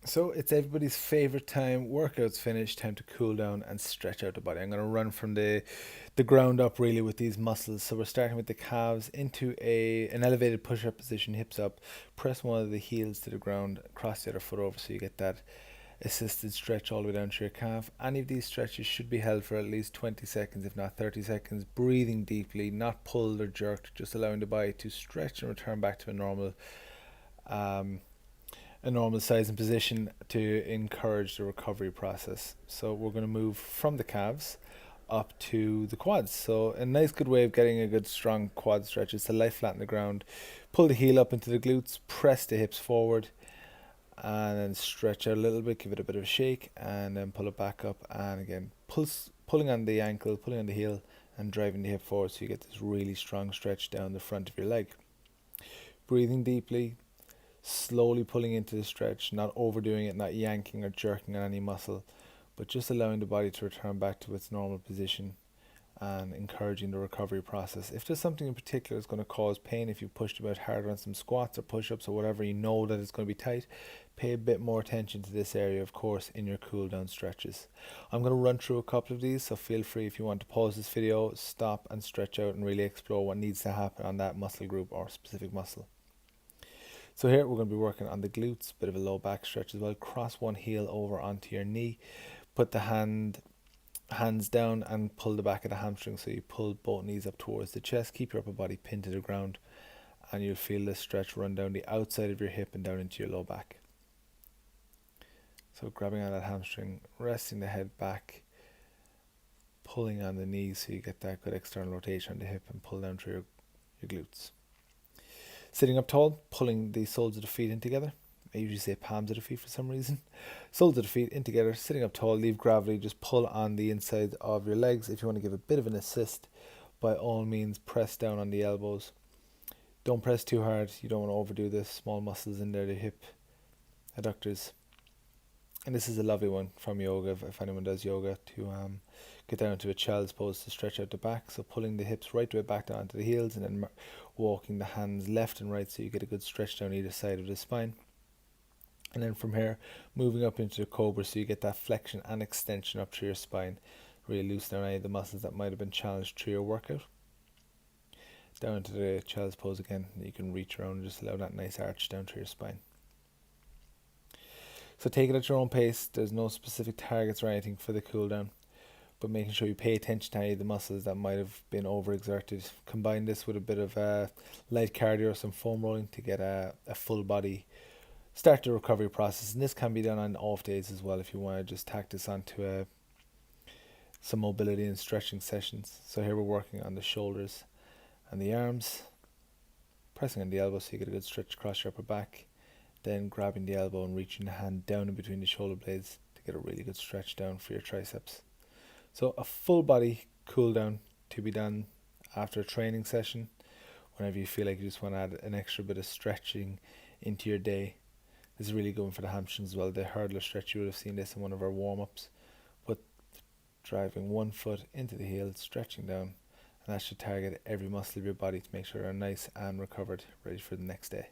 So it's everybody's favorite time. Workout's finished, time to cool down and stretch out the body. I'm going to run from the ground up really with these muscles. So we're starting with the calves into a an elevated push-up position, hips up. Press one of the heels to the ground, cross the other foot over so you get that assisted stretch all the way down to your calf. Any of these stretches should be held for at least 20 seconds, if not 30 seconds. Breathing deeply, not pulled or jerked, just allowing the body to stretch and return back to um, a normal size and position to encourage the recovery process. So we're going to move from the calves up to the quads. So a nice good way of getting a good strong quad stretch is to lie flat on the ground, pull the heel up into the glutes, press the hips forward, and then stretch out a little bit, give it a bit of a shake, and then pull it back up. And again, pulling on the ankle, pulling on the heel, and driving the hip forward so you get this really strong stretch down the front of your leg. Breathing deeply, slowly pulling into the stretch, not overdoing it, not yanking or jerking on any muscle, but just allowing the body to return back to its normal position and encouraging the recovery process. If there's something in particular that's going to cause pain, if you pushed a bit harder on some squats or push-ups or whatever, you know that it's going to be tight, pay a bit more attention to this area, of course, in your cool down stretches. I'm going to run through a couple of these, so feel free if you want to pause this video, stop and stretch out and really explore what needs to happen on that muscle group or specific muscle. So here we're going to be working on the glutes, bit of a low back stretch as well. Cross one heel over onto your knee, put the hands down and pull the back of the hamstring, so you pull both knees up towards the chest. Keep your upper body pinned to the ground and you'll feel this stretch run down the outside of your hip and down into your low back. So grabbing on that hamstring, resting the head back, pulling on the knees so you get that good external rotation on the hip and pull down through your glutes. Sitting up tall, pulling the soles of the feet in together. I usually say palms of the feet for some reason. Soles of the feet in together, sitting up tall, leave gravity, just pull on the inside of your legs. If you want to give a bit of an assist, by all means press down on the elbows. Don't press too hard, you don't want to overdo this. Small muscles in there, the hip adductors. And this is a lovely one from yoga, if anyone does yoga, to get down to a child's pose to stretch out the back. So pulling the hips right way back down to the heels and then walking the hands left and right so you get a good stretch down either side of the spine. And then from here, moving up into the cobra so you get that flexion and extension up through your spine. Really loosen down any of the muscles that might have been challenged through your workout. Down into the child's pose again. You can reach around and just allow that nice arch down through your spine. So take it at your own pace. There's no specific targets or anything for the cool down, but making sure you pay attention to any of the muscles that might have been overexerted. Combine this with a bit of light cardio or some foam rolling to get a full body start the recovery process. And this can be done on off days as well if you want to just tack this onto some mobility and stretching sessions. So here we're working on the shoulders and the arms, pressing on the elbow so you get a good stretch across your upper back. Then grabbing the elbow and reaching the hand down in between the shoulder blades to get a really good stretch down for your triceps. So a full body cool down to be done after a training session, whenever you feel like you just want to add an extra bit of stretching into your day. This is really good for the hamstrings as well. The hurdler stretch, you would have seen this in one of our warm-ups. But driving one foot into the heel, stretching down, and that should target every muscle of your body to make sure they're nice and recovered, ready for the next day.